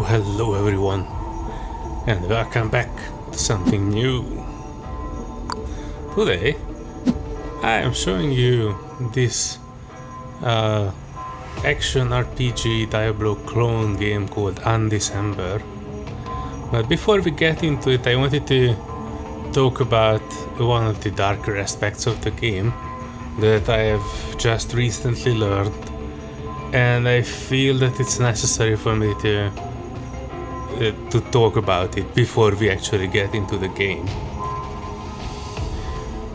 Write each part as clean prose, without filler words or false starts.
Hello everyone, and welcome back to something new. Today I am showing you this action RPG Diablo Clone game called Undecember. But before we get into it, I wanted to talk about one of the darker aspects of the game that I have just recently learned, and I feel that it's necessary for me to talk about it before we actually get into the game.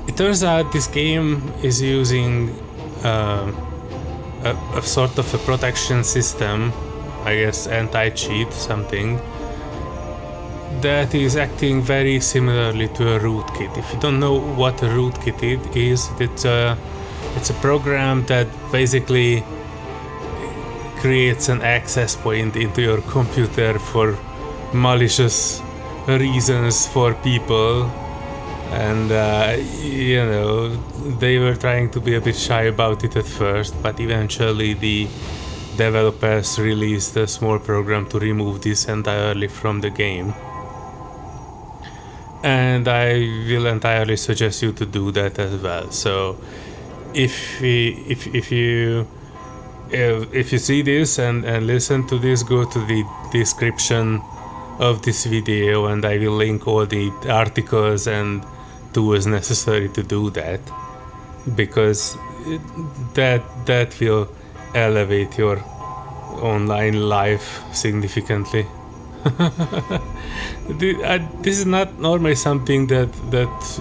It turns out this game is using a sort of a protection system, I guess anti-cheat something, that is acting very similarly to a rootkit. If you don't know what a rootkit is, it's a program that basically creates an access point into your computer for malicious reasons for people, and you know, they were trying to be a bit shy about it at first, but eventually the developers released a small program to remove this entirely from the game, and I will entirely suggest you to do that as well. So if you see this and listen to this, go to the description of this video and I will link all the articles and tools necessary to do that, because that will elevate your online life significantly. This is not normally something that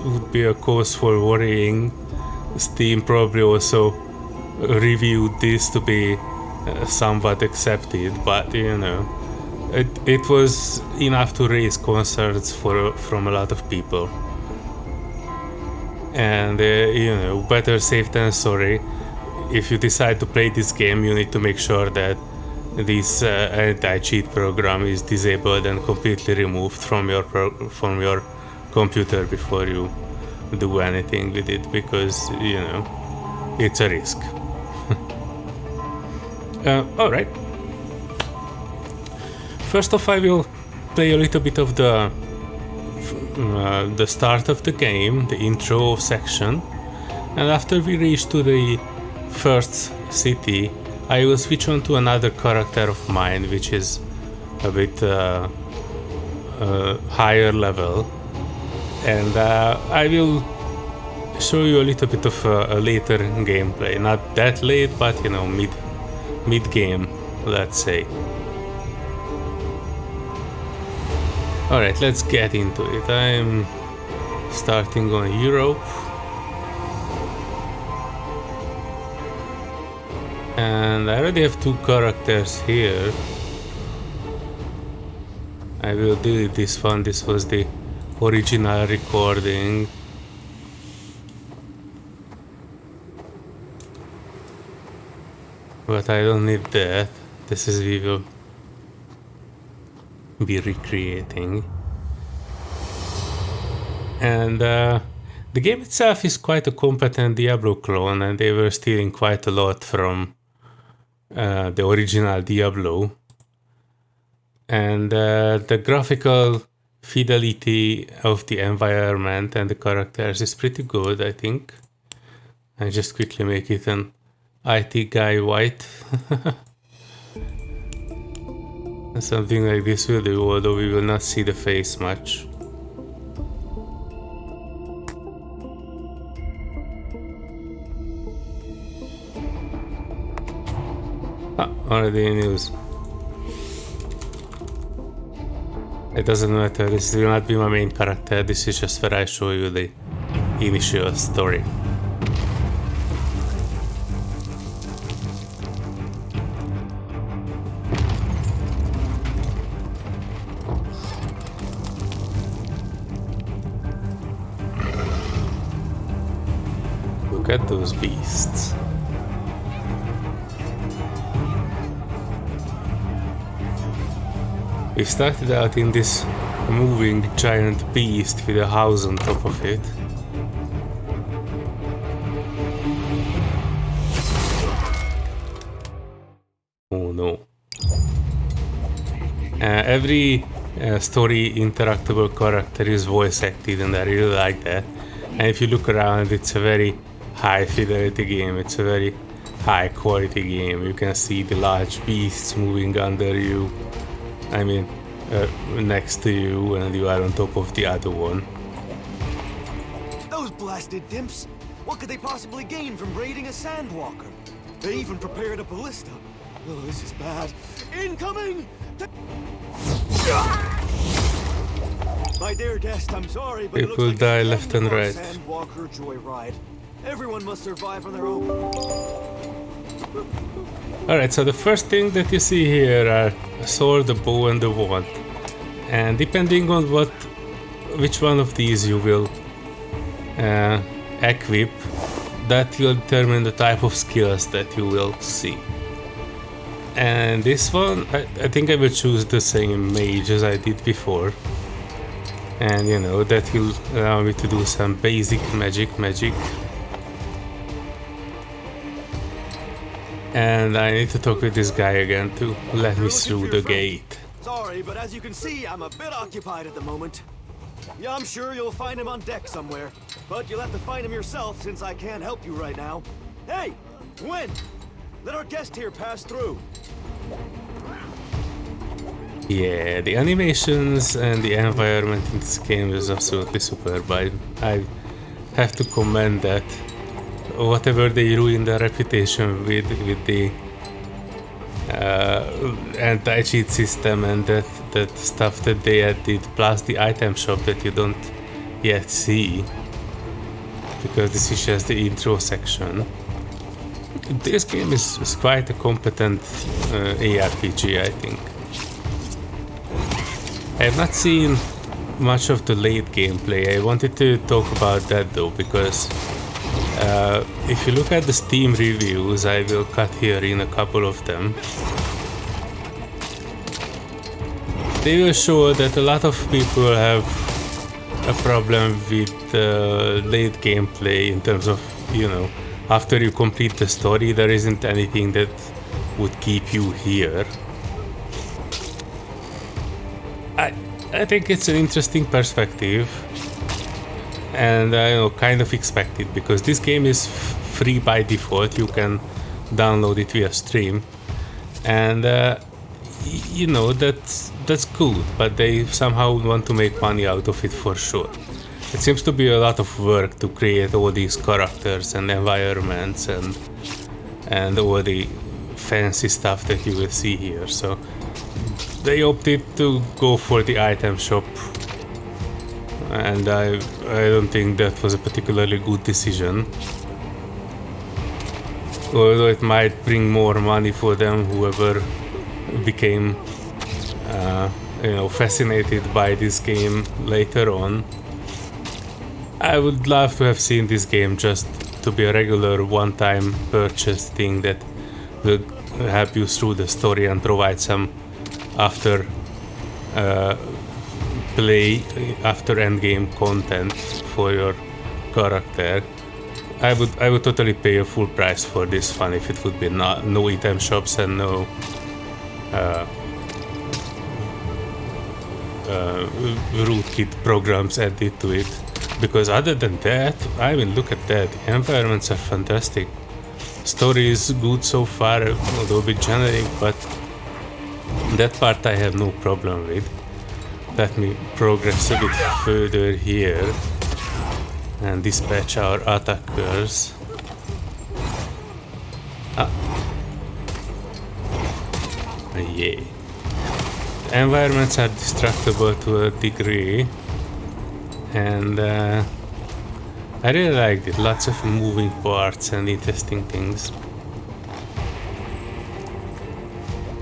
would be a cause for worrying. Steam probably also reviewed this to be somewhat accepted, but you know, it was enough to raise concerns from a lot of people. And you know, better safe than sorry. If you decide to play this game, you need to make sure that this anti-cheat program is disabled and completely removed from your computer before you do anything with it, because you know, it's a risk. All right. First off, I will play a little bit of the start of the game, the intro section, and after we reach to the first city, I will switch on to another character of mine, which is a bit higher level, and I will show you a little bit of a later gameplay. Not that late, but you know, mid-game, let's say. Alright, let's get into it. I'm starting on Europe. And I already have two characters here. I will delete this one. This was the original recording. But I don't need that. This is we will be recreating. And the game itself is quite a competent Diablo clone, and they were stealing quite a lot from the original Diablo. And the graphical fidelity of the environment and the characters is pretty good, I think. I just quickly make it an IT guy white. Something like this will do, although we will not see the face much. Already news. It doesn't matter, this will not be my main character, this is just where I show you the initial story. Look at those beasts. We started out in this moving giant beast with a house on top of it. Oh no. Every story interactable character is voice acted, and I really like that. And if you look around, it's a very high fidelity game. It's a very high quality game. You can see the large beasts moving under you. I mean, next to you, and you are on top of the other one. Those blasted dimps! What could they possibly gain from raiding a sandwalker? They even prepared a ballista. Oh, this is bad. Incoming! My dear guest, I'm sorry, but People die left and right. Sandwalker joyride. Everyone must survive on their own. Alright, so the first thing that you see here are a sword, a bow, and a wand. And depending on which one of these you will equip, that will determine the type of skills that you will see. And this one, I think I will choose the same mage as I did before. And you know, that will allow me to do some basic magic. And I need to talk with this guy again to let me through the gate. Sorry, but as you can see, I'm a bit occupied at the moment. Yeah, I'm sure you'll find him on deck somewhere. But you'll have to find him yourself since I can't help you right now. Hey, Gwen! Let our guest here pass through. Yeah, the animations and the environment in this game is absolutely superb. I have to commend that. Whatever they ruin their reputation with the anti-cheat system and that stuff that they added, plus the item shop that you don't yet see, because this is just the intro section. This game is quite a competent ARPG, I think. I have not seen much of the late gameplay. I wanted to talk about that though, because if you look at the Steam reviews, I will cut here in a couple of them. They will show that a lot of people have a problem with late gameplay in terms of, you know, after you complete the story, there isn't anything that would keep you here. I think it's an interesting perspective, and I kind of expected, because this game is free by default. You can download it via stream, and you know, that's good, but they somehow want to make money out of it for sure. It seems to be a lot of work to create all these characters and environments and all the fancy stuff that you will see here. So they opted to go for the item shop, and I don't think that was a particularly good decision. Although it might bring more money for them, whoever became you know, fascinated by this game later on. I would love to have seen this game just to be a regular one-time purchase thing that will help you through the story and provide some after play, after endgame content for your character. I would totally pay a full price for this fun if it would be no item shops and no rootkit programs added to it. Because other than that, I mean, look at that. The environments are fantastic. Story is good so far, although a bit generic, but that part I have no problem with. Let me progress a bit further here and dispatch our attackers. Yeah. The environments are destructible to a degree, and I really liked it. Lots of moving parts and interesting things.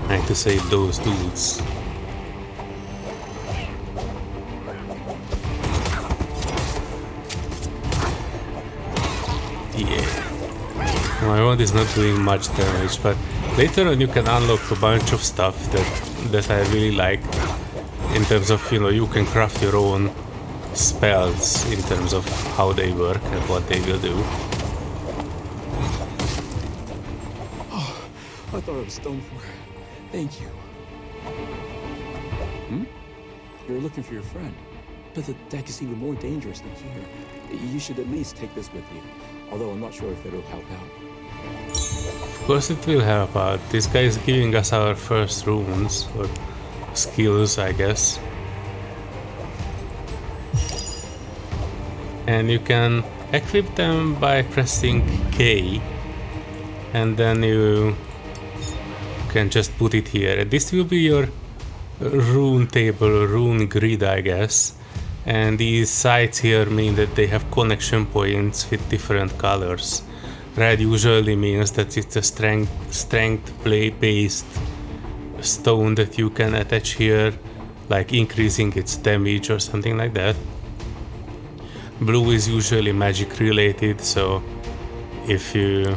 I need to save those dudes. Yeah. My wand is not doing much damage, but later on you can unlock a bunch of stuff that I really like. In terms of, you know, you can craft your own spells in terms of how they work and what they will do. Oh, I thought I was done for. Thank you. You're looking for your friend. But the deck is even more dangerous than here. You should at least take this with you. Although I'm not sure if it'll help out. Of course it will help out. This guy is giving us our first runes, or skills, I guess. And you can equip them by pressing K, and then you can just put it here. And this will be your rune table, rune grid, I guess. And these sites here mean that they have connection points with different colors. Red usually means that it's a strength play based stone that you can attach here, like increasing its damage or something like that. Blue is usually magic related, so if you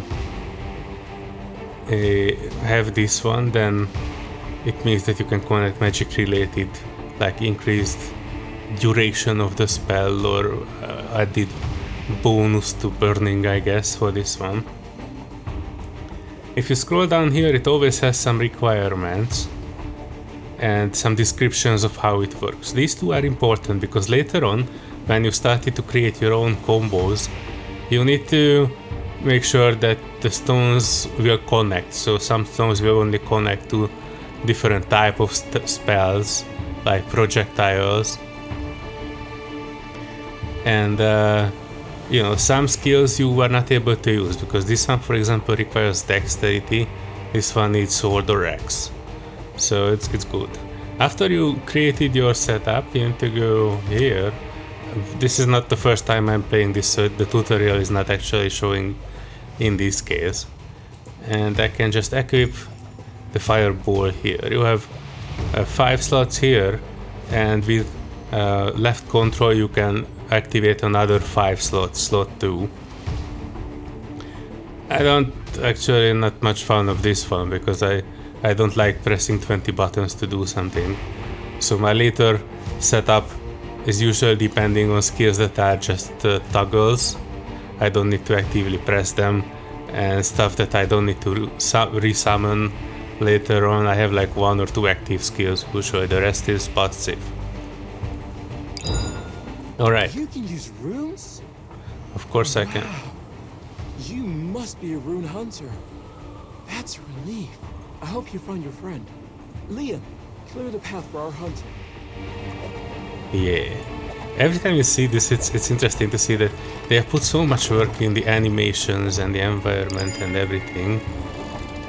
have this one, then it means that you can connect magic related, like increased duration of the spell or added bonus to burning, I guess, for this one. If you scroll down here, it always has some requirements and some descriptions of how it works. These two are important because later on, when you started to create your own combos, you need to make sure that the stones will connect. So some stones will only connect to different type of spells, like projectiles. And you know, some skills you were not able to use because this one, for example, requires dexterity. This one needs sword or axe. So it's good. After you created your setup, you need to go here. This is not the first time I'm playing this, so the tutorial is not actually showing in this case. And I can just equip the fireball here. You have 5 slots here, and with left control you can activate another 5 slots, slot 2. I don't actually not much fun of this one because I don't like pressing 20 buttons to do something. So my later setup is usually depending on skills that are just toggles. I don't need to actively press them, and stuff that I don't need to resummon later on. I have like 1 or 2 active skills usually, the rest is spot safe. Alright. You can use runes? Of course I can. You must be a rune hunter. That's a relief. I hope you find your friend. Liam, clear the path for our hunting. Yeah. Every time you see this, it's interesting to see that they have put so much work in the animations and the environment and everything.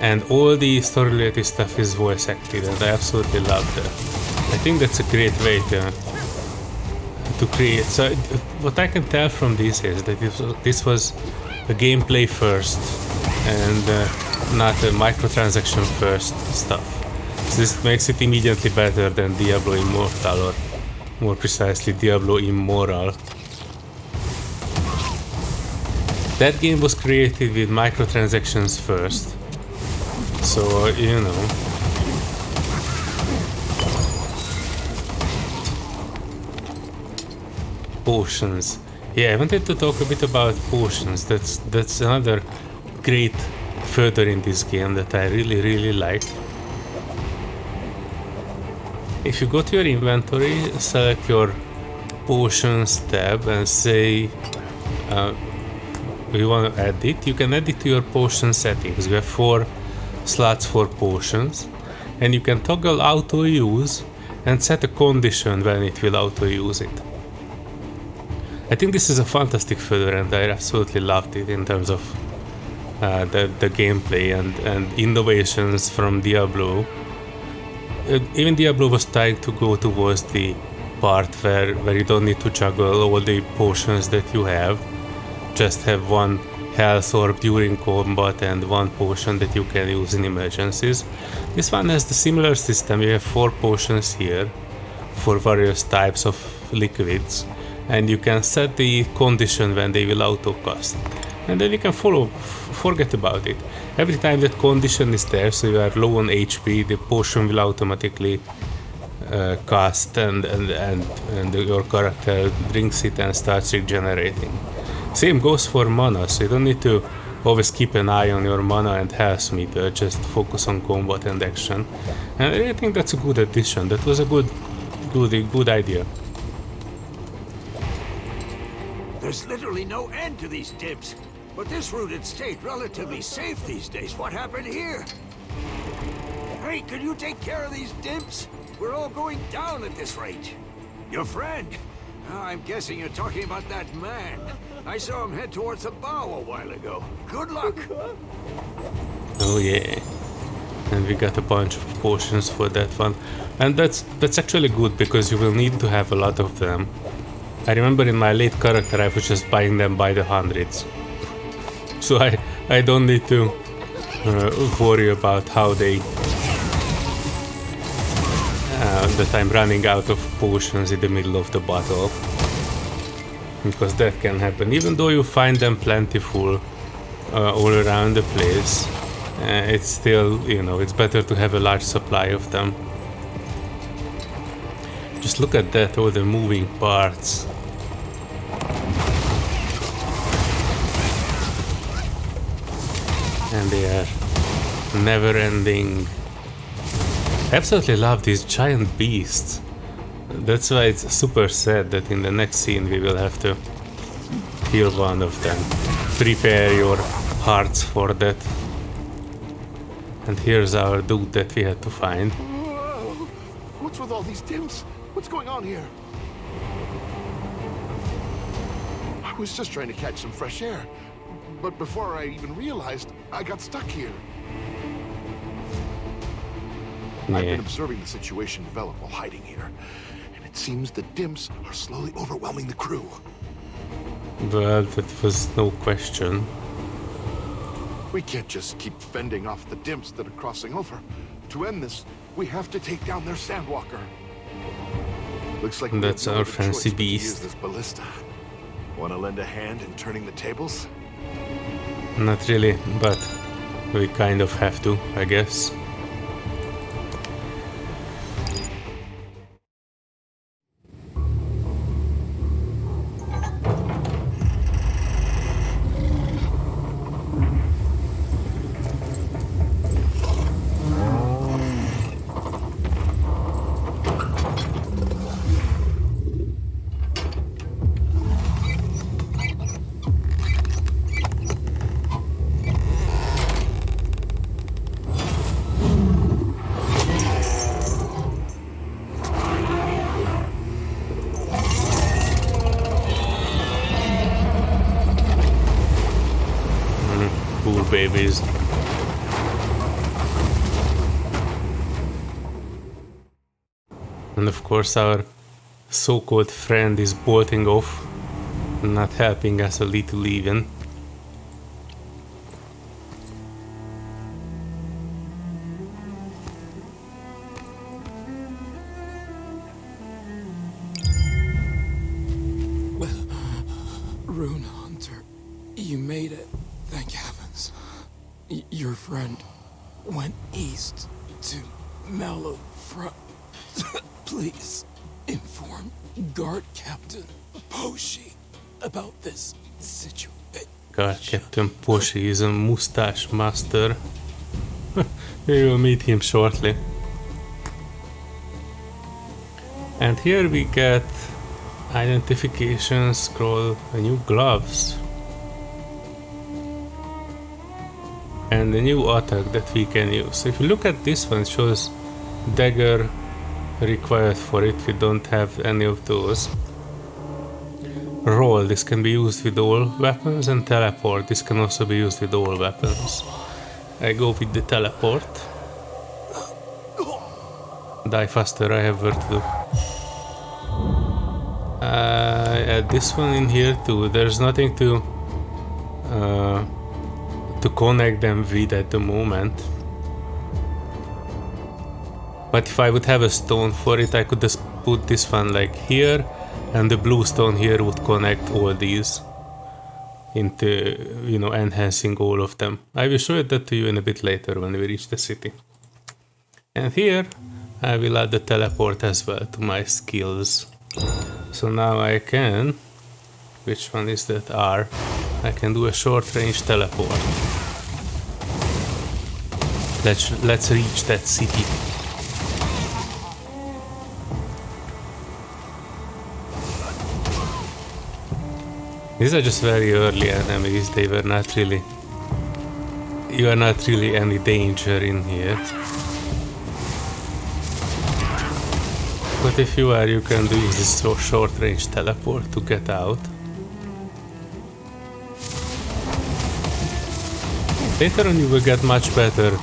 And all the story-related stuff is voice acted, and I absolutely love that. I think that's a great way to create. So what I can tell from this is that this was a gameplay first and not a microtransaction first stuff. So this makes it immediately better than Diablo Immortal, or more precisely Diablo Immoral. That game was created with microtransactions first, so you know. Potions. Yeah, I wanted to talk a bit about potions. That's another great feature in this game that I really like. If you go to your inventory, select your potions tab and say you want to add it, you can add it to your potion settings. You have 4 slots for potions, and you can toggle auto use and set a condition when it will auto use it. I think this is a fantastic feature, and I absolutely loved it in terms of the gameplay and innovations from Diablo. Even Diablo was trying to go towards the part where you don't need to juggle all the potions that you have. Just have 1 health orb during combat and 1 potion that you can use in emergencies. This one has the similar system. You have 4 potions here for various types of liquids, and you can set the condition when they will auto cast, and then you can forget about it. Every time that condition is there, so you are low on HP, the potion will automatically cast, and your character drinks it and starts regenerating. Same goes for mana, so you don't need to always keep an eye on your mana and health meter, just focus on combat and action. And I really think that's a good addition. That was a good Good idea. There's literally no end to these dips. But this rooted state relatively safe these days. What happened here? Hey, can you take care of these dimps? We're all going down at this rate. Your friend? I'm guessing you're talking about that man. I saw him head towards the bow a while ago. Good luck. Oh yeah. And we got a bunch of potions for that one. And that's actually good because you will need to have a lot of them. I remember in my late character I was just buying them by the hundreds. So I don't need to worry about how that I'm running out of potions in the middle of the battle. Because that can happen. Even though you find them plentiful all around the place, it's still, you know, it's better to have a large supply of them. Just look at that, all the moving parts. And they are never ending. I absolutely love these giant beasts. That's why it's super sad that in the next scene we will have to kill one of them. Prepare your hearts for that. And here's our dude that we had to find. Whoa. What's with all these dimps? What's going on here? I was just trying to catch some fresh air. But before I even realized, I got stuck here. Yeah. I've been observing the situation develop while hiding here. And it seems the dimps are slowly overwhelming the crew. Well, that was no question. We can't just keep fending off the dimps that are crossing over. To end this, we have to take down their sandwalker. Looks like That's our fancy use beast. this ballista. Want to lend a hand in turning the tables? Not really, but we kind of have to, I guess. Poor babies. And of course our so-called friend is bolting off, not helping us a little even. Rune Hunter, you made it. Thank heavens. Your friend went east to Mellow Front. Please inform Guard Captain Poshi about this situation. Guard Captain Poshi is a mustache master. We will meet him shortly. And here we get identification scroll, new gloves. And a new attack that we can use. So if you look at this one, it shows dagger required for it. We don't have any of those. Roll, this can be used with all weapons, and teleport, this can also be used with all weapons. I go with the teleport. Die faster, I have work to do. Add this one in here too. There's nothing to connect them with at the moment. But if I would have a stone for it, I could just put this one like here, and the blue stone here would connect all these into, you know, enhancing all of them. I will show that to you in a bit later when we reach the city. And here I will add the teleport as well to my skills. So now I can, which one is that? R. I can do a short range teleport. Let's reach that city. These are just very early enemies. They were not really... You are not really any danger in here. But if you are, you can use this short range teleport to get out. Later on you will get much better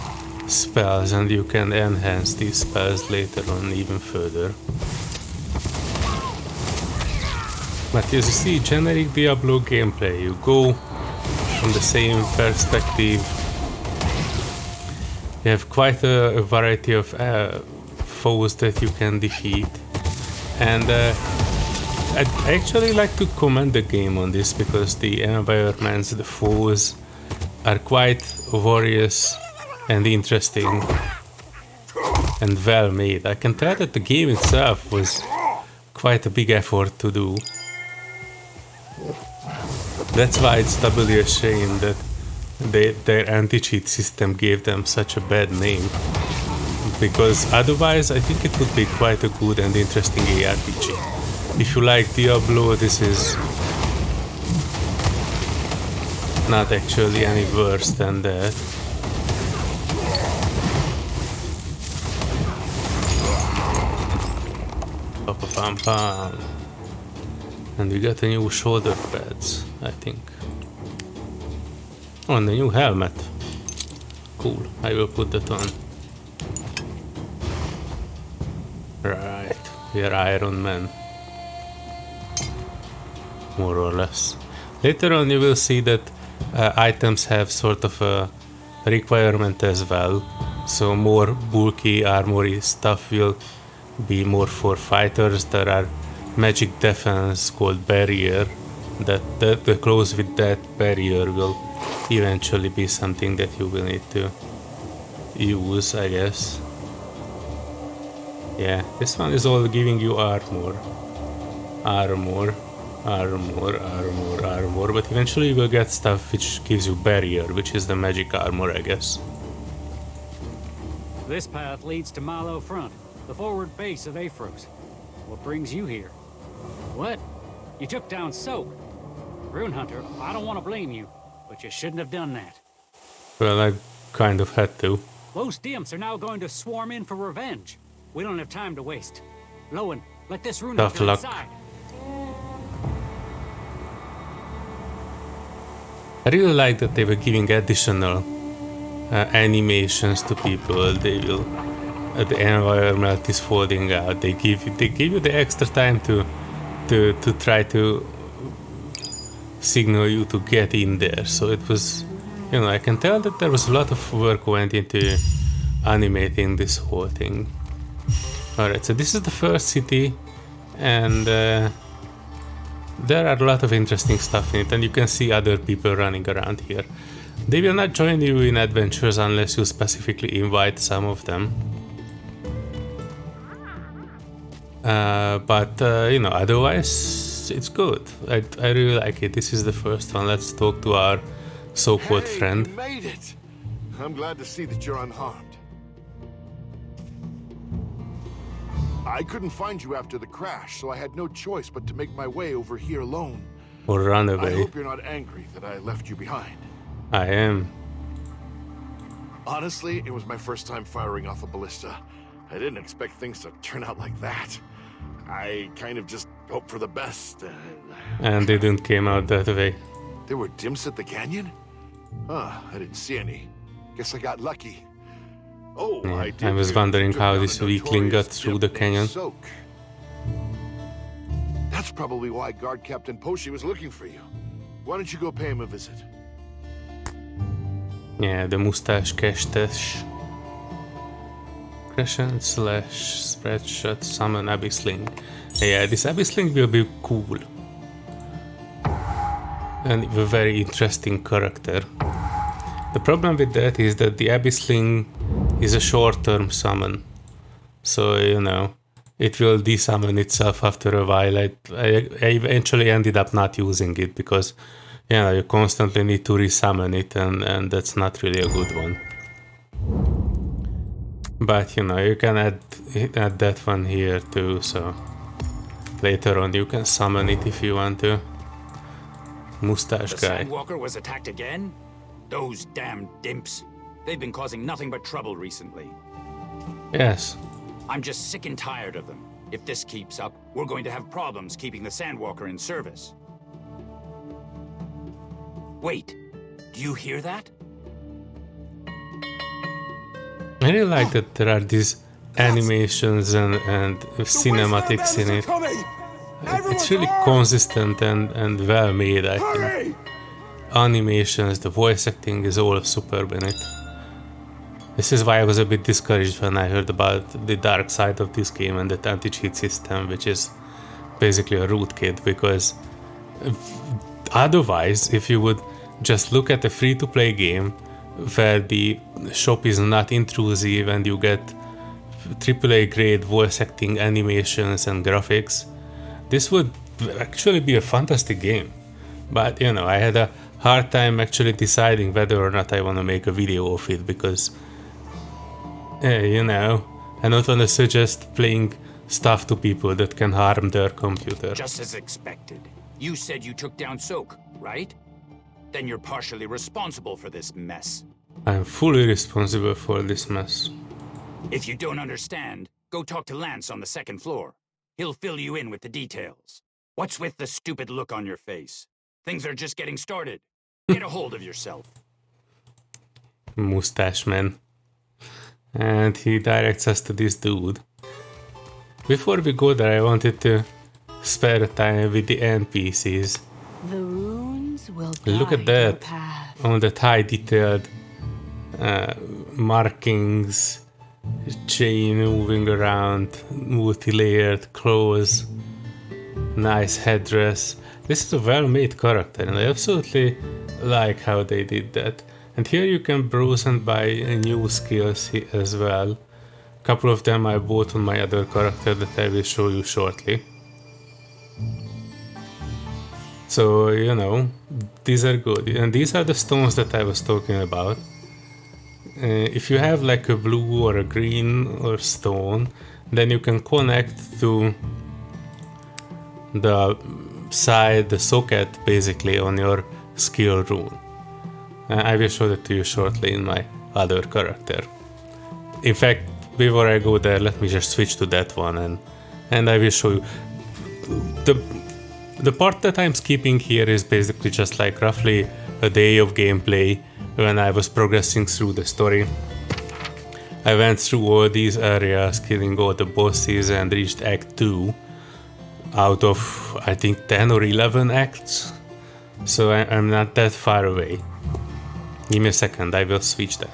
spells and you can enhance these spells later on even further. But as you see, generic Diablo gameplay, you go from the same perspective. You have quite a variety of foes that you can defeat, and I'd actually like to commend the game on this because the environments, the foes are quite various and interesting and well made. I can tell that the game itself was quite a big effort to do. That's why it's doubly a shame that their anti-cheat system gave them such a bad name. Because otherwise I think it would be quite a good and interesting ARPG. If you like Diablo, this is not actually any worse than that. Pa-pa-pam-pam. And we got a new shoulder pads, I think. Oh, and a new helmet. Cool, I will put that on. Right, we are Iron Man. More or less. Later on you will see that items have sort of a requirement as well. So more bulky armory stuff will be more for fighters. There are magic defense called barrier. That the close with that barrier will eventually be something that you will need to use, I guess. Yeah, this one is all giving you armor, but eventually you will get stuff which gives you barrier, which is the magic armor, I guess. This path leads to Milo Front, the forward base of Aphros. What brings you here? What? You took down Soap. Rune Hunter, I don't want to blame you, but you shouldn't have done that. Well, I kind of had to. Those dimps are now going to swarm in for revenge. We don't have time to waste. Lowen, let this Rune Tough Hunter luck. inside. I really like that they were giving additional animations to people. They will, the environment is folding out. They give you the extra time to try to signal you to get in there. So it was, you know, I can tell that there was a lot of work went into animating this whole thing. Alright, so this is the first city, and there are a lot of interesting stuff in it, and you can see other people running around here. They will not join you in adventures unless you specifically invite some of them. But you know, otherwise it's good. I really like it. This is the first one. Let's talk to our so-called friend. You made it. I'm glad to see that you're unharmed. I couldn't find you after the crash, so I had no choice but to make my way over here alone. Or run I away. hope you're not angry that I left you behind. I am. Honestly, it was my first time firing off a ballista. I didn't expect things to turn out like that. I kind of just hoped for the best. And they didn't came out that way. There were dimps at the canyon? Huh, I didn't see any. Guess I got lucky. Oh, Yeah, did I was hear wondering you took how down this a weakling got notorious through the dimp named canyon. Soak. That's probably why Guard Captain Poshi was looking for you. Why don't you go pay him a visit? Yeah, the mustache kestes. Crescent slash spread shot summon Abyssling. Yeah, this Abyssling will be cool. And a very interesting character. The problem with that is that the Abyssling is a short-term summon. So, you know, it will desummon itself after a while. I eventually ended up not using it because, you know, you constantly need to resummon it, and that's not really a good one. But, you know, you can add that one here too, so later on you can summon it if you want to. mustache The guy. Sandwalker was attacked again? Those damn dimps. They've been causing nothing but trouble recently. Yes. I'm just sick and tired of them. If this keeps up, we're going to have problems keeping the Sandwalker in service. Wait, do you hear that? I really like that there are these animations and cinematics in it. It's really consistent and well made, I think. Animations, the voice acting is all superb in it. This is why I was a bit discouraged when I heard about the dark side of this game and the anti-cheat system, which is basically a rootkit, because otherwise, if you would just look at a free-to-play game where the shop is not intrusive and you get AAA grade voice acting, animations and graphics, this would actually be a fantastic game. But you know, I had a hard time actually deciding whether or not I want to make a video of it, because you know, I don't want to suggest playing stuff to people that can harm their computer. Just as expected. You said you took down Soak, right? Then you're partially responsible for this mess. I'm fully responsible for this mess. If you don't understand, go talk to Lance on the second floor. He'll fill you in with the details. What's with the stupid look on your face? Things are just getting started. Get a hold of yourself. Mustache man. And he directs us to this dude. Before we go there, I wanted to spare the time with the NPCs. The runes will Look at guide your that. path. On that high detailed markings, chain moving around, multi-layered clothes, nice headdress. This is a well-made character and I absolutely like how they did that. And here you can browse and buy new skills as well. A couple of them I bought on my other character that I will show you shortly. So, you know, these are good. And these are the stones that I was talking about. If you have like a blue or a green or stone, then you can connect to the side, the socket basically on your skill rune. I will show that to you shortly in my other character. In fact, before I go there, let me just switch to that one and I will show you. The part that I'm skipping here is basically just like roughly a day of gameplay when I was progressing through the story. I went through all these areas, killing all the bosses and reached Act 2 out of I think 10 or 11 acts. So I'm not that far away. Give me a second, I will switch that.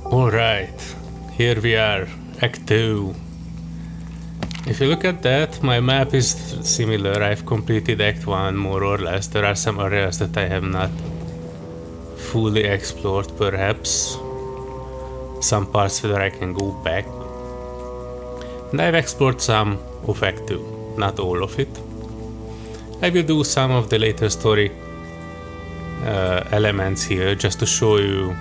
Alright, here we are, Act 2. If you look at that, my map is similar. I've completed Act 1 more or less. There are some areas that I have not fully explored perhaps. Some parts where I can go back. And I've explored some of Act 2, not all of it. I will do some of the later story elements here just to show you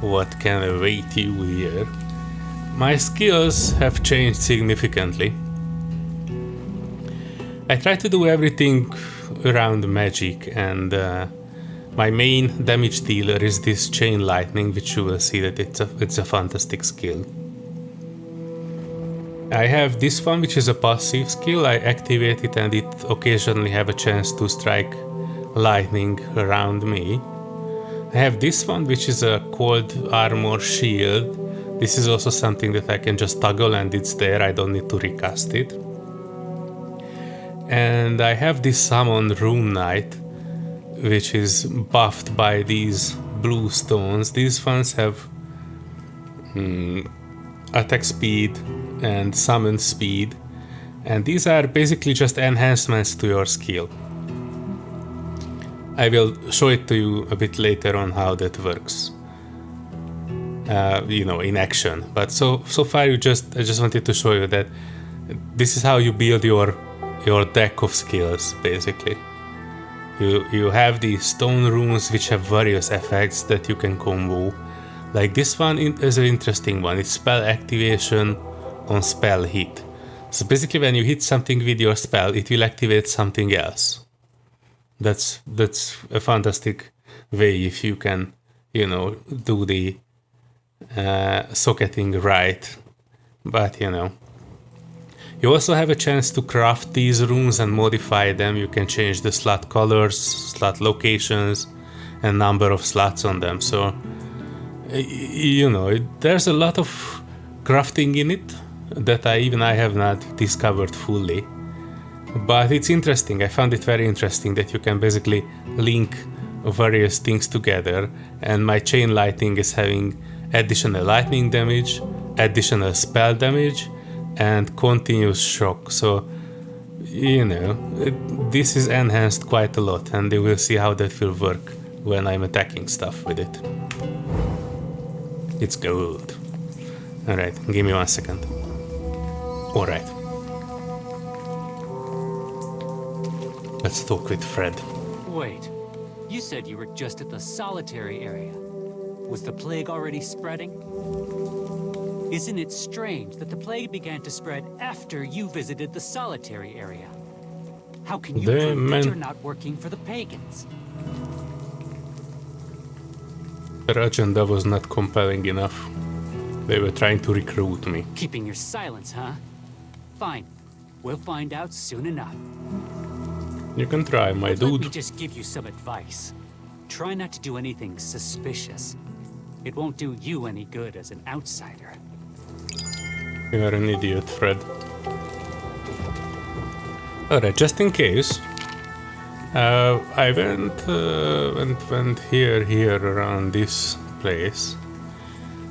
what can await you here. My skills have changed significantly. I try to do everything around magic, and my main damage dealer is this chain lightning, which you will see that it's a fantastic skill. I have this one, which is a passive skill. I activate it and it occasionally have a chance to strike lightning around me. I have this one, which is a cold armor shield. This is also something that I can just toggle and it's there. I don't need to recast it. And I have this summon Rune Knight, which is buffed by these blue stones. These ones have attack speed and summon speed, and these are basically just enhancements to your skill. I will show it to you a bit later on how that works, you know, in action. But so far I just wanted to show you that this is how you build your deck of skills. Basically, you have these stone runes which have various effects that you can combo. Like this one is an interesting one. It's spell activation on spell hit. So basically when you hit something with your spell, it will activate something else. That's a fantastic way if you can, you know, do the socketing right. But, you know, you also have a chance to craft these runes and modify them. You can change the slot colors, slot locations, and number of slots on them. So, you know, there's a lot of crafting in it that I have not discovered fully. But it's interesting. I found it very interesting that you can basically link various things together, and my chain lightning is having additional lightning damage, additional spell damage, and continuous shock. So, you know, this is enhanced quite a lot, and you will see how that will work when I'm attacking stuff with it. It's good. Alright, give me 1 second. Alright. Let's talk with Fred. Wait, you said you were just at the solitary area. Was the plague already spreading? Isn't it strange that the plague began to spread after you visited the solitary area? How can you prove that you're not working for the pagans? Their agenda was not compelling enough. They were trying to recruit me. Keeping your silence, huh? Fine. We'll find out soon enough. You can try, my dude. Let me just give you some advice. Try not to do anything suspicious. It won't do you any good as an outsider. You're an idiot, Fred. Alright, just in case. I went here around this place.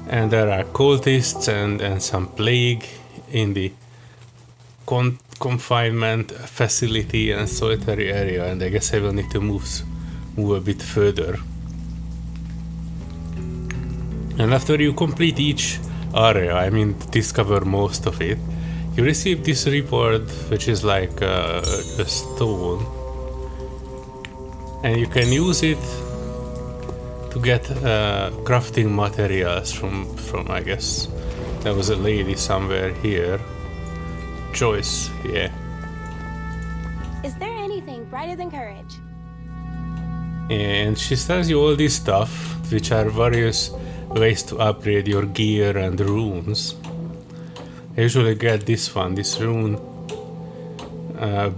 And there are cultists and some plague in the confinement facility and solitary area, and I guess I will need to move a bit further. And after you complete each area, I mean discover most of it, you receive this reward, which is like a stone, and you can use it to get crafting materials from I guess there was a lady somewhere here. Joyce, yeah. Is there anything brighter than courage? And she sells you all this stuff, which are various ways to upgrade your gear and runes. I usually get this one, this rune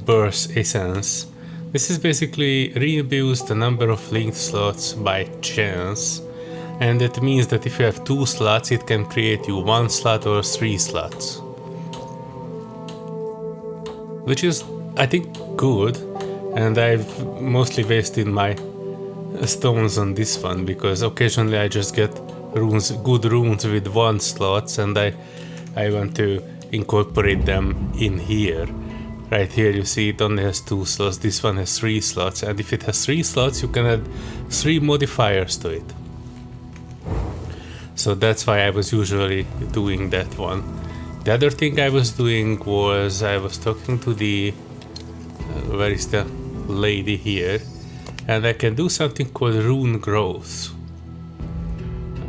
burst essence. This is basically rebuilds the number of linked slots by chance, and that means that if you have 2 slots, it can create you 1 slot or 3 slots. Which is, I think, good, and I've mostly wasted my stones on this one, because occasionally I just get runes, good runes with 1 slots, and I want to incorporate them in here. Right here you see it only has 2 slots, this one has 3 slots, and if it has 3 slots you can add 3 modifiers to it. So that's why I was usually doing that one. The other thing I was doing was I was talking to the where is the lady here, and I can do something called rune growth.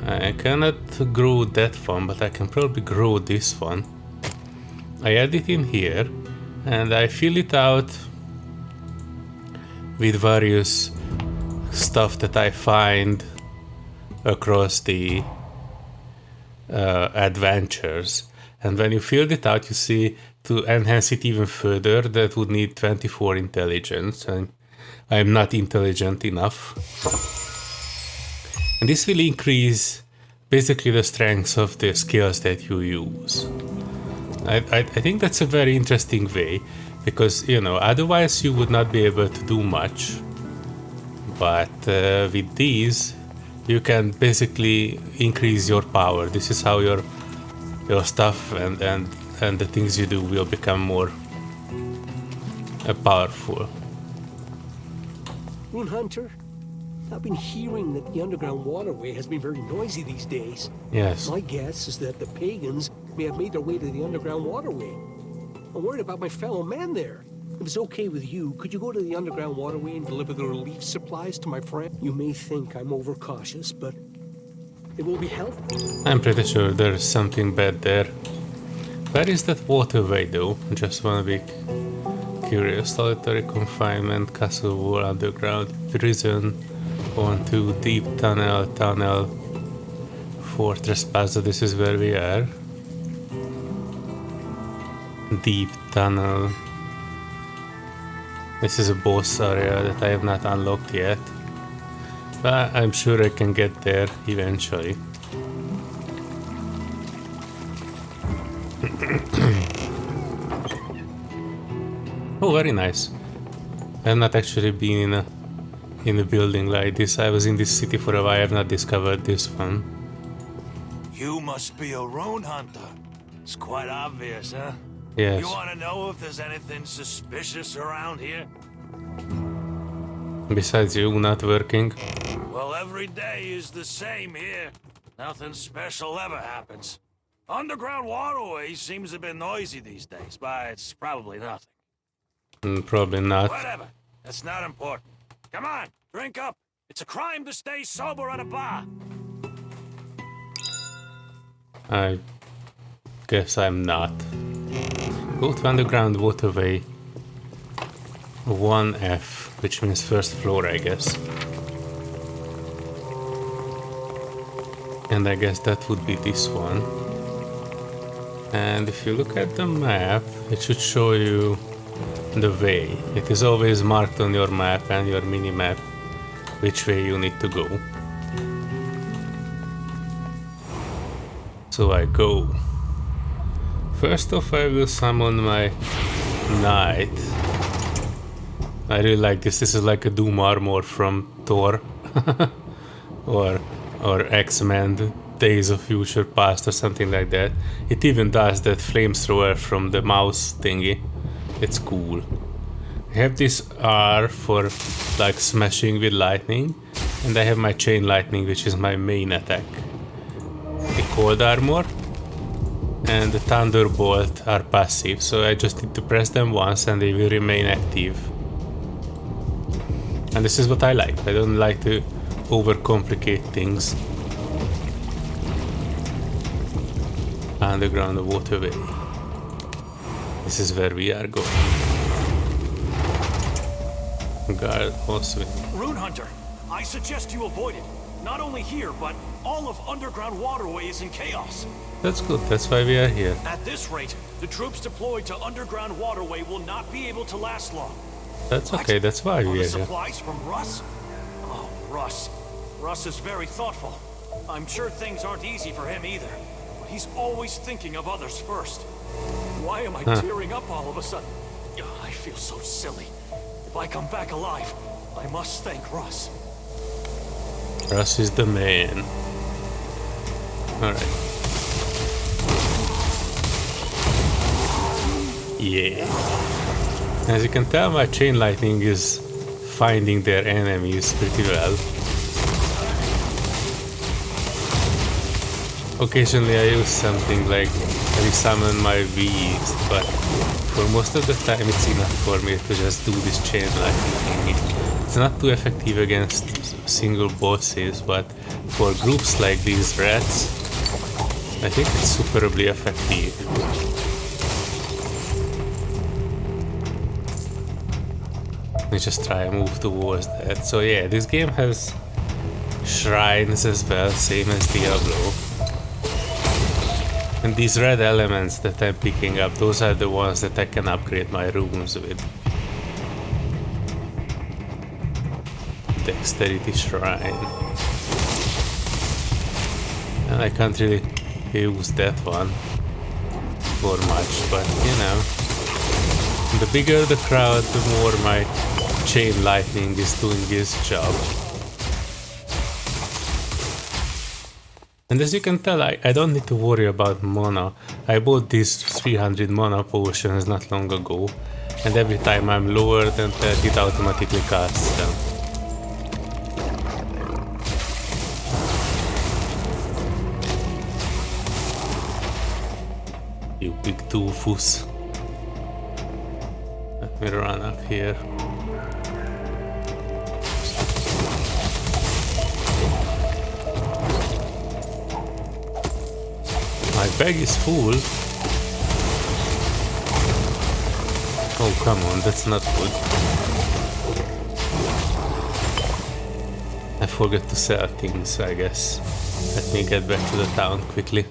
I cannot grow that one, but I can probably grow this one. I add it in here and I fill it out with various stuff that I find across the adventures. And when you filled it out, you see, to enhance it even further, that would need 24 intelligence, and I'm not intelligent enough. And this will increase basically the strength of the skills that you use. I think that's a very interesting way, because, you know, otherwise you would not be able to do much. But with these, you can basically increase your power. This is how your stuff and the things you do will become more powerful. Rune Hunter, I've been hearing that the underground waterway has been very noisy these days. Yes. My guess is that the pagans may have made their way to the underground waterway. I'm worried about my fellow man there. If it's okay with you, could you go to the underground waterway and deliver the relief supplies to my friend? You may think I'm overcautious, but it will be helpful. I'm pretty sure there's something bad there. Where is that waterway though? Just wanna be curious. Solitary confinement, castle wall, underground, prison, onto deep tunnel, fortress plaza. This is where we are. Deep tunnel. This is a boss area that I have not unlocked yet. But I'm sure I can get there eventually. Oh, very nice. I have not actually been in a building like this. I was in this city for a while. I have not discovered this one. You must be a rune hunter. It's quite obvious, huh? Yes. You want to know if there's anything suspicious around here? Besides you not working. Well, every day is the same here. Nothing special ever happens. Underground waterways seems a bit noisy these days, but it's probably nothing. Probably not. Whatever. That's not important. Come on, drink up. It's a crime to stay sober at a bar. I guess I'm not. Go to underground waterway 1F, which means first floor, I guess. And I guess that would be this one. And if you look at the map, it should show you the way. It is always marked on your map and your mini-map which way you need to go. So I go. First off, I will summon my knight. I really like this. This is like a Doom armor from Thor. or X-Men Days of Future Past or something like that. It even does that flamethrower from the mouse thingy. It's cool. I have this R for like smashing with lightning, and I have my chain lightning, which is my main attack. The cold armor and the thunderbolt are passive, so I just need to press them once and they will remain active. And this is what I like. I don't like to overcomplicate things. Underground waterway. This is where we are going. Guard also. Rune Hunter, I suggest you avoid it. Not only here, but all of underground waterway is in chaos. That's good. That's why we are here. At this rate, the troops deployed to underground waterway will not be able to last long. That's okay. That's why All we the are here. supplies from Russ? Oh, Russ. Russ is very thoughtful. I'm sure things aren't easy for him either. But he's always thinking of others first. Why am I tearing up all of a sudden? I feel so silly. If I come back alive, I must thank Russ. Russ is the man. Alright. Yeah. As you can tell, my chain lightning is finding their enemies pretty well. Occasionally I use something like resummon my beast, but for most of the time it's enough for me to just do this chain lightning thingy. It's not too effective against single bosses, but for groups like these rats, I think it's superbly effective. Let me just try and move towards that. So yeah, this game has shrines as well, same as Diablo. And these red elements that I'm picking up, those are the ones that I can upgrade my runes with. Dexterity shrine. And I can't really use that one for much, but you know. The bigger the crowd, the more my chain lightning is doing its job. And as you can tell, I don't need to worry about mana. I bought these 300 mana potions not long ago, and every time I'm lower than that, it automatically casts them. You big doofus. Let me run up here. My bag is full. Oh, come on, that's not good. I forgot to sell things, I guess. Let me get back to the town quickly.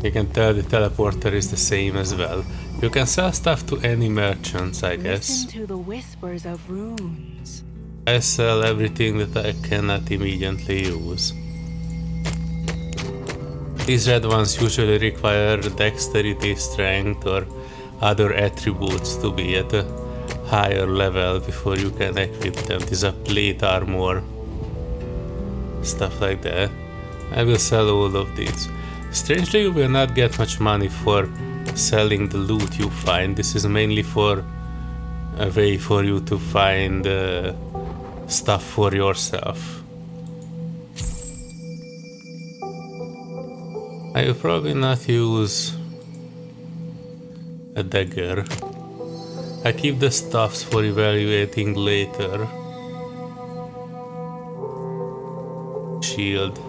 You can tell the teleporter is the same as well. You can sell stuff to any merchants, I guess. Listen to the whispers of runes. I sell everything that I cannot immediately use. These red ones usually require dexterity, strength, or other attributes to be at a higher level before you can equip them. These are plate armor, stuff like that. I will sell all of these. Strangely, you will not get much money for selling the loot you find. This is mainly for a way for you to find stuff for yourself. I will probably not use a dagger. I keep the stuffs for evaluating later. Shield.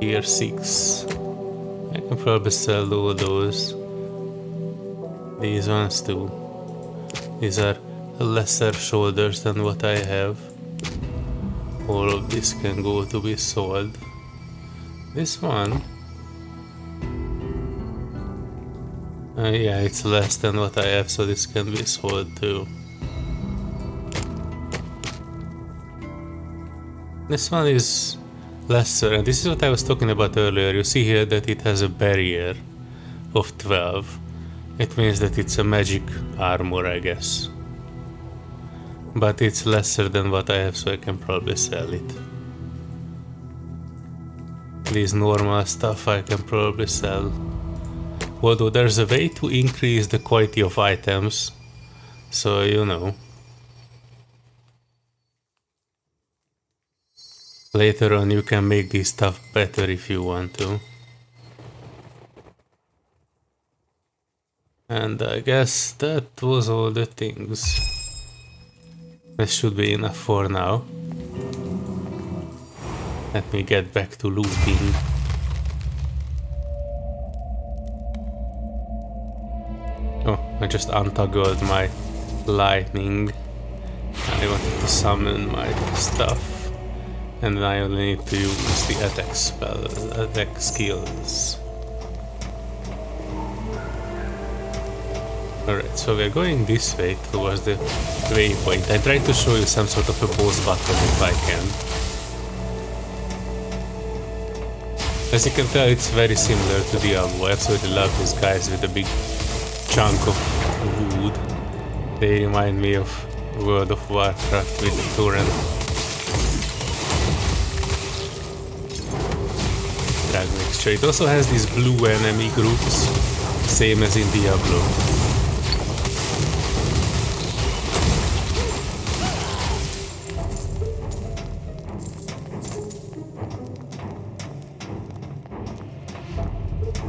Tier 6. I can probably sell all those. These ones too. These are lesser shoulders than what I have. All of this can go to be sold. This one, yeah, it's less than what I have, so this can be sold too. This one is lesser, and this is what I was talking about earlier. You see here that it has a barrier of 12. It means that it's a magic armor, I guess. But it's lesser than what I have, so I can probably sell it. These normal stuff I can probably sell. Although there's a way to increase the quality of items, so you know. Later on you can make this stuff better if you want to. And I guess that was all the things. This should be enough for now. Let me get back to looting. Oh, I just untoggled my lightning. I wanted to summon my stuff. And I only need to use the attack skills. Alright, so we're going this way towards the waypoint. I tried to show you some sort of a boss battle if I can. As you can tell, it's very similar to Diablo. I absolutely love these guys with a big chunk of wood. They remind me of World of Warcraft with the torrent. Drag mixture. It also has these blue enemy groups, same as in Diablo.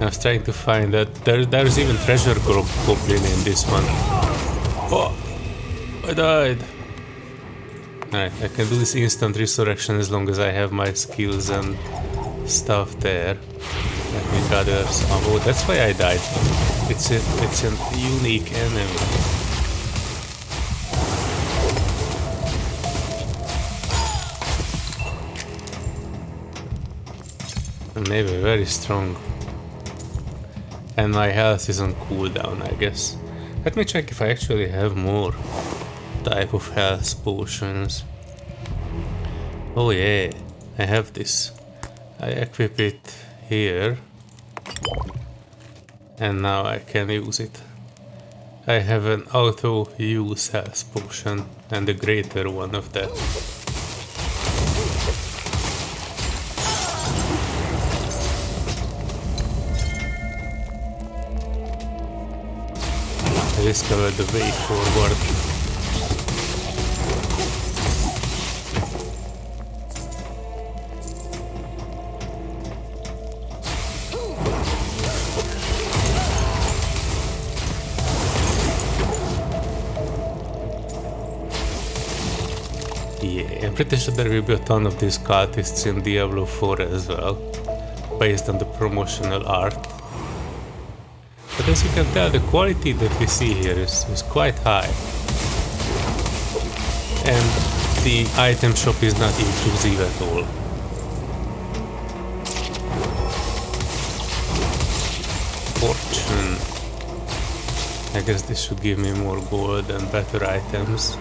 I was trying to find that there's even treasure goblin in this one. Oh, I died. Alright, I can do this instant resurrection as long as I have my skills and stuff there. Let me gather some. Oh, that's why I died. It's an unique enemy. And maybe very strong. And my health is on cooldown, I guess. Let me check if I actually have more type of health potions. Oh yeah, I have this. I equip it here. And now I can use it. I have an auto use health potion and a greater one of that. I discovered the way forward. Yeah, I'm pretty sure there will be a ton of these cultists in Diablo 4 as well. based on the promotional art. But as you can tell, the quality that we see here is quite high. And the item shop is not intrusive at all. Fortune. I guess this should give me more gold and better items.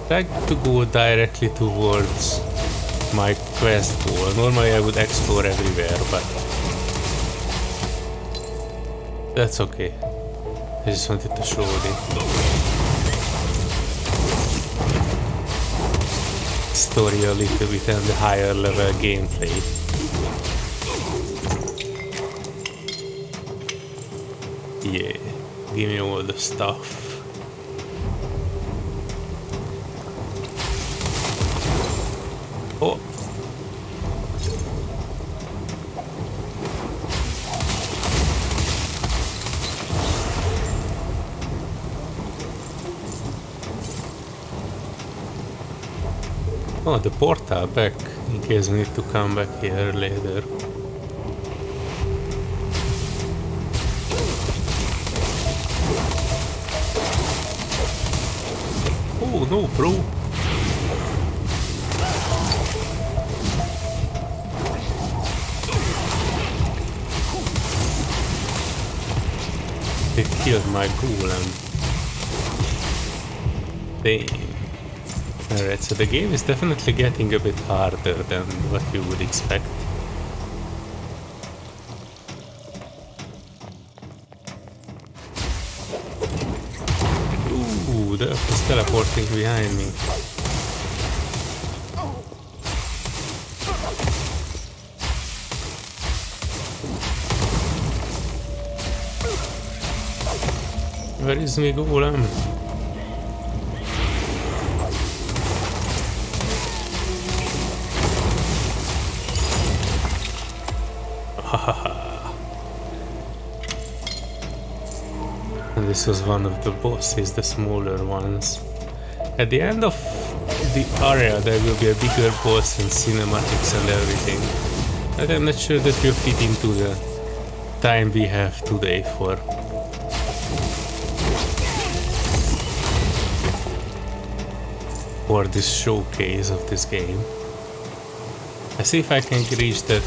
I like to go directly towards my quest goal. Normally I would explore everywhere, but that's okay. I just wanted to show the story a little bit and the higher level gameplay. Yeah, give me all the stuff. Oh. Oh, the portal back, in case we need to come back here later. Oh no, bro! They killed my golem. Damn. Alright, so the game is definitely getting a bit harder than what you would expect. Ooh, the elf is teleporting behind me. Where is my golem? And this was one of the bosses, the smaller ones. At the end of the area there will be a bigger boss and cinematics and everything. But I'm not sure that will fit into the time we have today for this showcase of this game. Let's see if I can reach that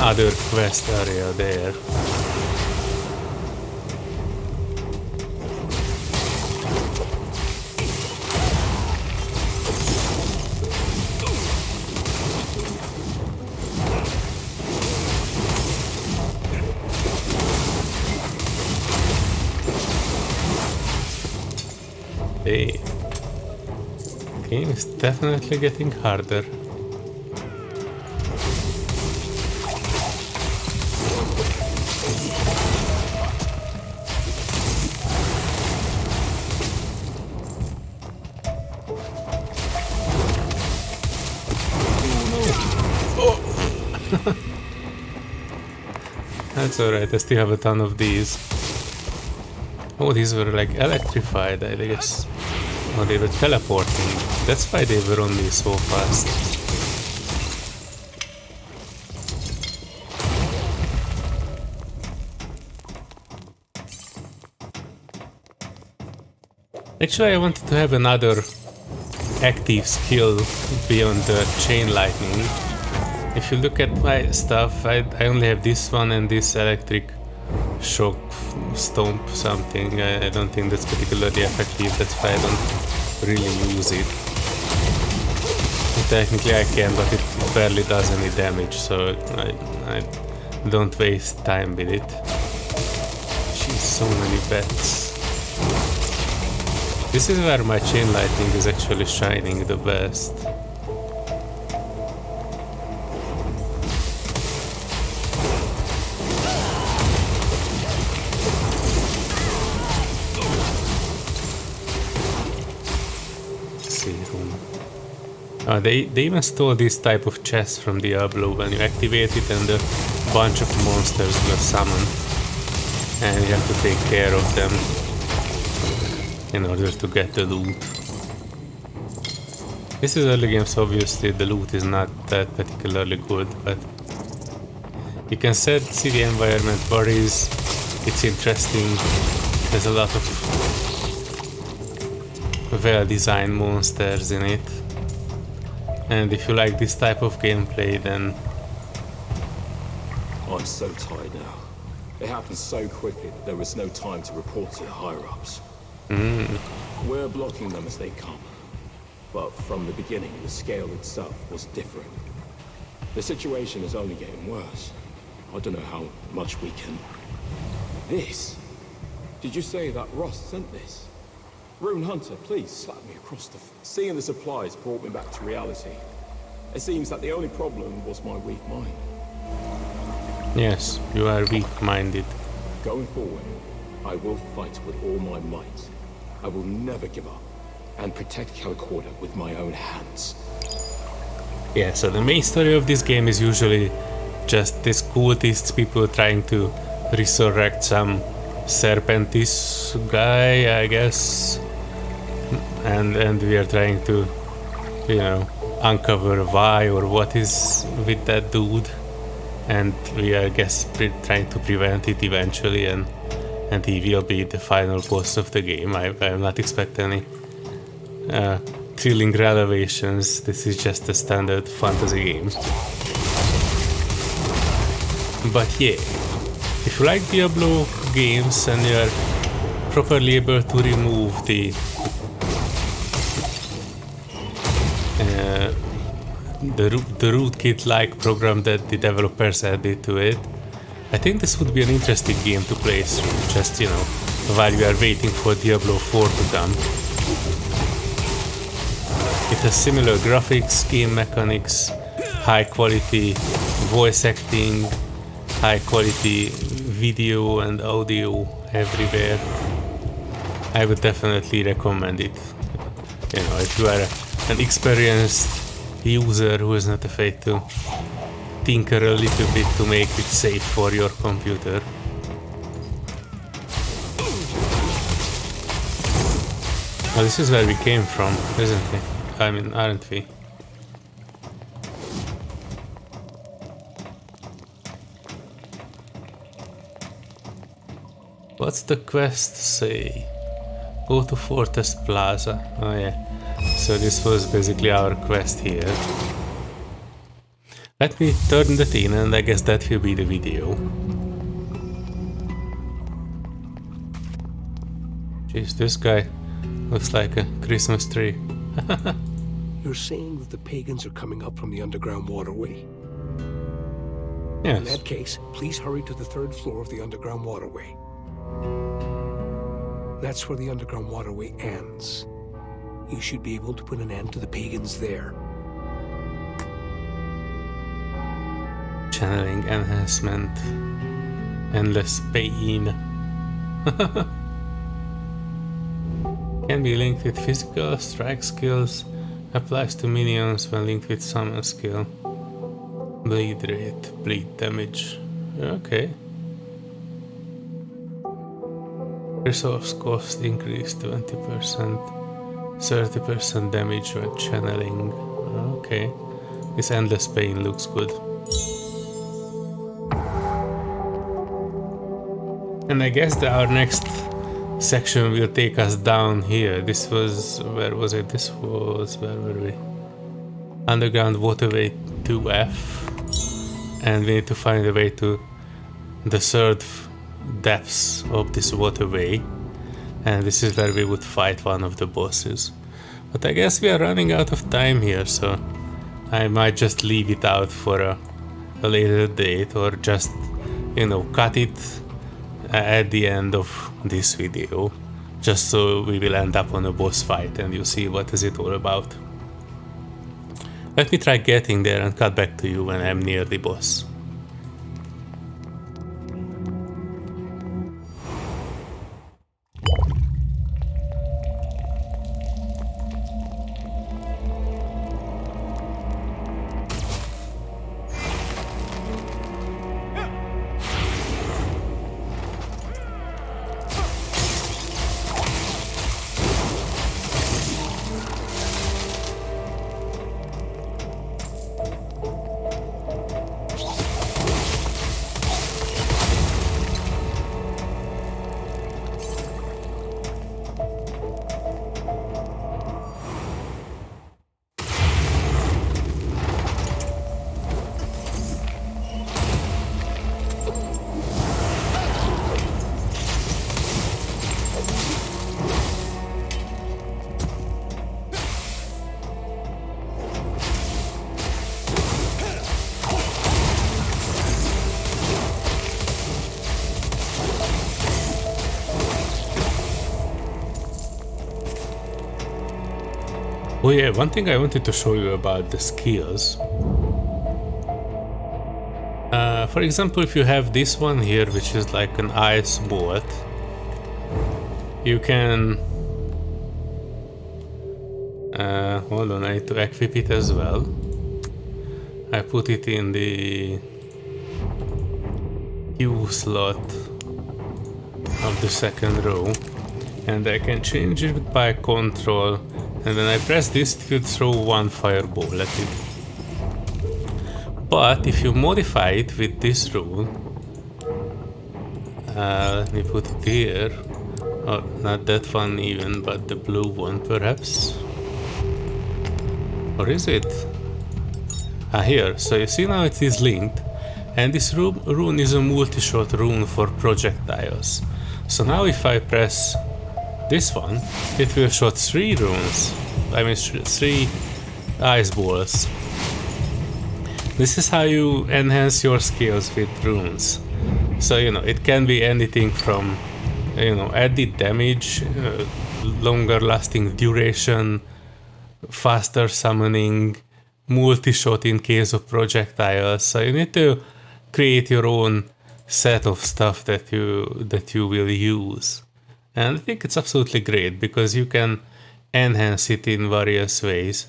other quest area there. Hey, the game is definitely getting harder. That's alright, I still have a ton of these. Oh, these were like electrified, I guess. Oh, they were teleporting. That's why they were on me so fast. Actually, I wanted to have another active skill beyond the chain lightning. If you look at my stuff, I only have this one and this electric shock stomp something. I don't think that's particularly effective, that's why I don't really use it. Technically I can, but it barely does any damage, so I don't waste time with it. Jeez, so many bats. This is where my chain lightning is actually shining the best. They even stole this type of chest from Diablo. When you activate it and a bunch of monsters were summoned, and you have to take care of them in order to get the loot. This is early games, obviously the loot is not that particularly good, but you can see the environment varies, it's interesting, there's a lot of well-designed monsters in it, and if you like this type of gameplay, then I'm so tired now. It happened so quickly that there was no time to report to the higher-ups. We're blocking them as they come. But from the beginning, the scale itself was different. The situation is only getting worse. I don't know how much we can... This? Did you say that Ross sent this? Rune Hunter, please slap me across the... Seeing the supplies brought me back to reality. It seems that the only problem was my weak mind. yes, you are weak-minded. Going forward, I will fight with all my might. I will never give up, and protect Calicorda with my own hands. Yeah, so the main story of this game is usually just these cultists, people trying to resurrect some Serpentis guy, I guess. And we are trying to, you know, uncover why or what is with that dude. And we are, I guess, trying to prevent it eventually, and he will be the final boss of the game. I'm not expecting any thrilling revelations. This is just a standard fantasy game. But yeah, if you like Diablo games and you are properly able to remove the Rootkit-like program that the developers added to it, I think this would be an interesting game to play through, just, you know, while we are waiting for Diablo 4 to come. It has similar graphics, game mechanics, high quality voice acting, high quality video and audio everywhere. I would definitely recommend it. You know, if you are an experienced user who is not afraid to tinker a little bit to make it safe for your computer. Well, this is where we came from, isn't it? I mean, aren't we? What's the quest say? Go to Fortress Plaza. Oh yeah. So this was basically our quest here. Let me turn that in, and I guess that will be the video. Jeez, this guy looks like a Christmas tree. You're saying that the pagans are coming up from the underground waterway? Yes. In that case, please hurry to the 3rd floor of the underground waterway. That's where the underground waterway ends. You should be able to put an end to the pagans there. Channeling enhancement. Endless pain. Can be linked with physical strike skills. Applies to minions when linked with summon skill. Bleed rate, bleed damage. Okay. Resource cost increased 20%. 30% damage when channeling. Okay. This endless pain looks good. And I guess that our next section will take us down here. This was... where was it? This was... where were we? Underground Waterway 2F. And we need to find a way to the 3rd depths of this waterway. And this is where we would fight one of the bosses. But I guess we are running out of time here, so I might just leave it out for a later date, or just, you know, cut it at the end of this video, just so we will end up on a boss fight and you see what is it all about. Let me try getting there and cut back to you when I'm near the boss. Oh yeah, one thing I wanted to show you about the skills. For example, if you have this one here, which is like an ice bolt, you can... hold on, I need to equip it as well. I put it in the Q slot of the second row, and I can change it by control, and when I press this, it will throw one fireball at it. But if you modify it with this rule, let me put it here, or not that one even, but the blue one perhaps, or is it? Here, so you see now it is linked, and this rune is a multi-shot rune for projectiles. So now if I press this one, it will shot 3 runes, I mean 3 ice balls. This is how you enhance your skills with runes. So, you know, it can be anything from, you know, added damage, longer lasting duration, faster summoning, multi-shot in case of projectiles. So you need to create your own set of stuff that you will use. And I think it's absolutely great because you can enhance it in various ways.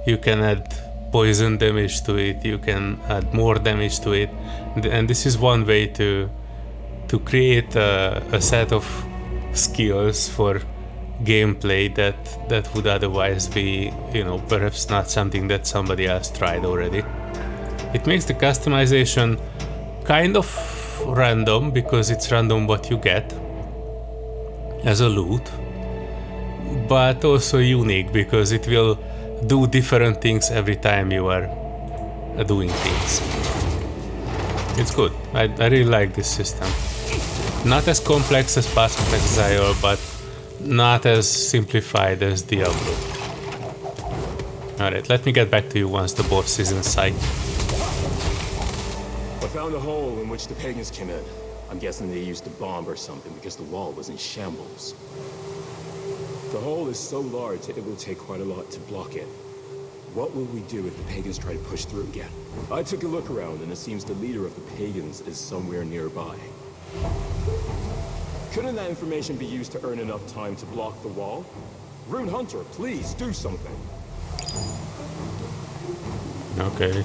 You can add poison damage to it, you can add more damage to it, and this is one way to create a set of skills for gameplay that would otherwise be, you know, perhaps not something that somebody else tried already. It makes the customization kind of random because it's random what you get as a loot, but also unique because it will do different things every time you are doing things. It's good. I really like this system. Not as complex as Path of Exile, but not as simplified as Diablo. Alright, let me get back to you once the boss is in sight. I found a hole in which the pagans came in. I'm guessing they used a bomb or something because the wall was in shambles. The hole is so large that it will take quite a lot to block it. What will we do if the pagans try to push through again? I took a look around and it seems the leader of the pagans is somewhere nearby. Couldn't that information be used to earn enough time to block the wall? Rune Hunter, please do something. Okay.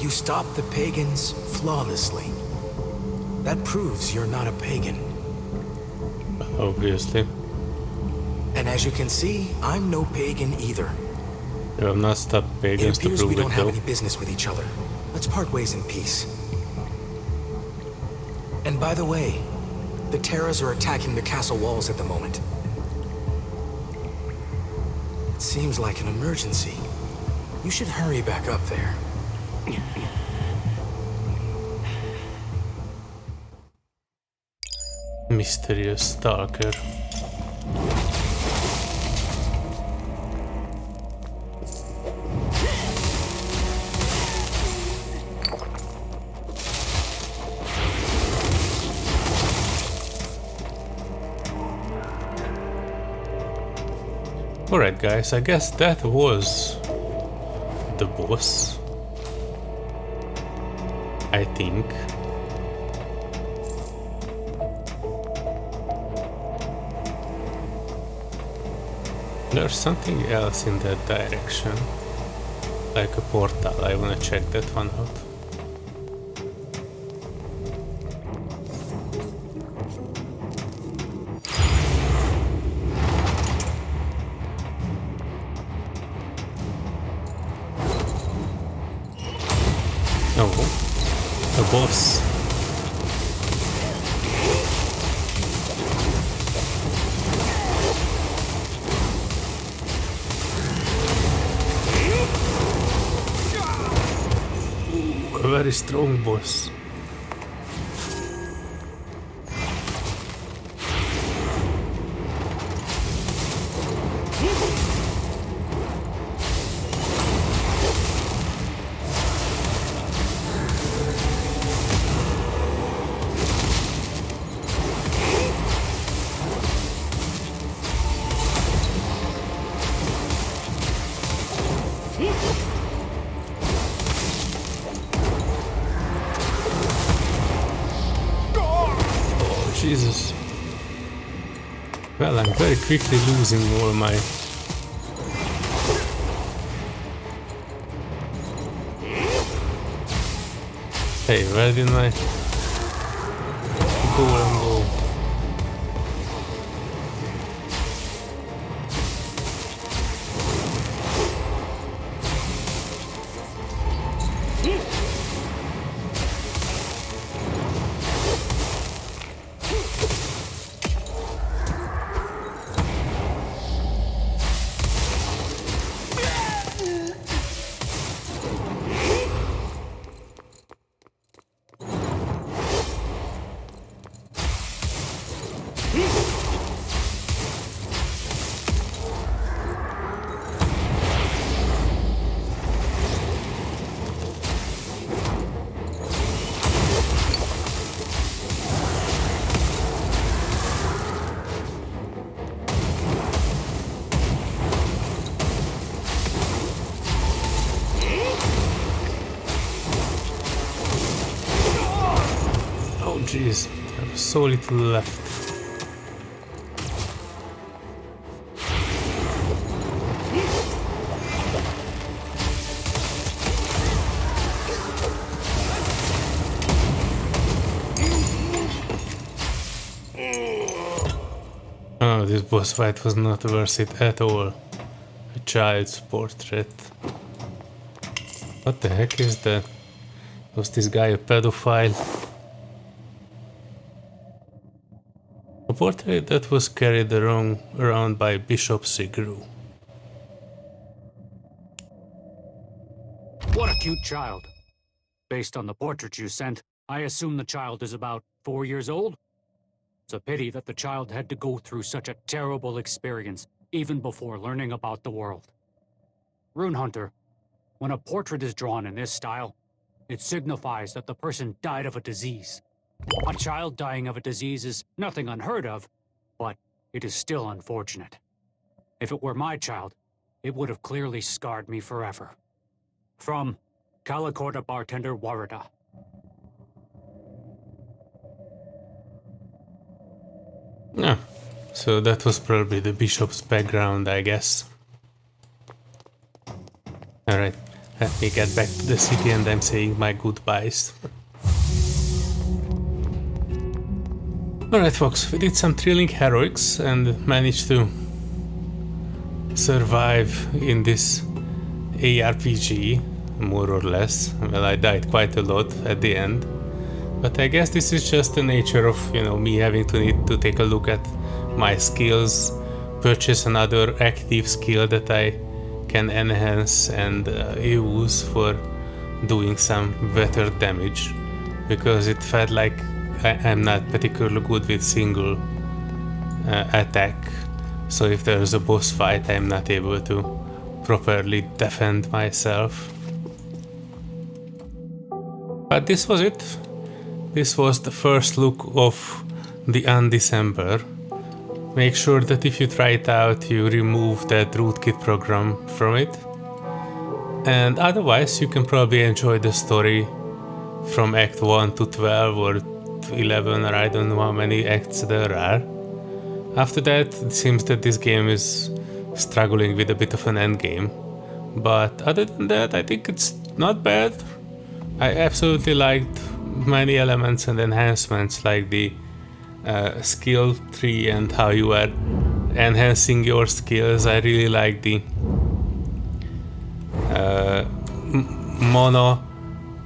You stopped the pagans flawlessly. That proves you're not a pagan. Obviously. And as you can see, I'm no pagan either. You have not stopped pagans to It appears prove we don't it have though. any business with each other. Let's part ways in peace. And by the way, the Terrors are attacking the castle walls at the moment. It seems like an emergency. You should hurry back up there. Mysterious stalker. Alright guys, I guess that was the boss. I think. There's something else in that direction. Like a portal, I wanna check that one out. Oh, a boss. Ooh, a very strong boss. Jesus. Well, I'm very quickly losing all my... Hey, where did my golem go? Jeez, there was so little left. Oh, this boss fight was not worth it at all. A child's portrait. What the heck is that? Was this guy a pedophile? A portrait that was carried around by Bishop Sigru. What a cute child. Based on the portrait you sent, I assume the child is about 4 years old? It's a pity that the child had to go through such a terrible experience, even before learning about the world. Rune Hunter, when a portrait is drawn in this style, it signifies that the person died of a disease. A child dying of a disease is nothing unheard of, but it is still unfortunate. If it were my child, it would have clearly scarred me forever. From Calicorda bartender Warada. Yeah, so that was probably the bishop's background, I guess. Alright, let me get back to the city and I'm saying my goodbyes. Alright folks, we did some thrilling heroics and managed to survive in this ARPG, more or less. Well, I died quite a lot at the end. But I guess this is just the nature of, you know, me having to need to take a look at my skills, purchase another active skill that I can enhance and use for doing some better damage. Because it felt like I'm not particularly good with single attack. So if there's a boss fight, I'm not able to properly defend myself. But this was it. This was the first look of the Undecember. Make sure that if you try it out, you remove that Rootkit program from it. And otherwise, you can probably enjoy the story from Act 1 to 12 or 11, or I don't know how many acts there are. After that, it seems that this game is struggling with a bit of an endgame. But other than that, I think it's not bad. I absolutely liked many elements and enhancements, like the skill tree and how you are enhancing your skills. I really like the mono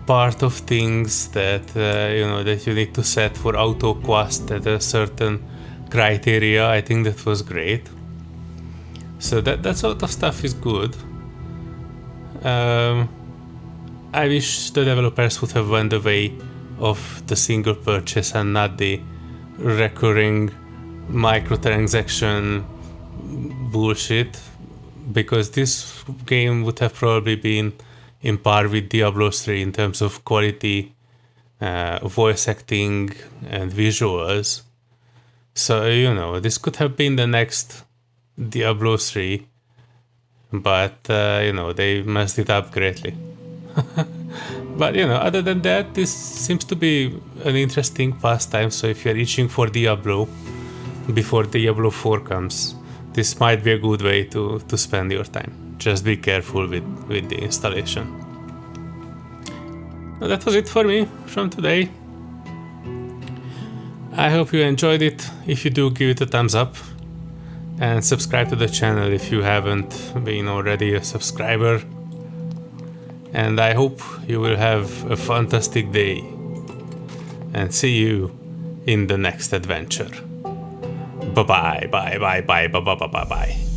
part of things that you know, that you need to set for auto quest at a certain criteria. I think that was great. So that sort of stuff is good. I wish the developers would have went the way of the single purchase and not the recurring microtransaction bullshit, because this game would have probably been in par with Diablo 3 in terms of quality, voice acting, and visuals. So, you know, this could have been the next Diablo 3, but, you know, they messed it up greatly. But, you know, other than that, this seems to be an interesting pastime, so if you're itching for Diablo before Diablo 4 comes, this might be a good way to spend your time. Just be careful with the installation. Well, that was it for me from today. I hope you enjoyed it. If you do, give it a thumbs up. And subscribe to the channel if you haven't been already a subscriber. And I hope you will have a fantastic day. And see you in the next adventure. Bye bye, bye bye, bye bye, bye bye, bye bye.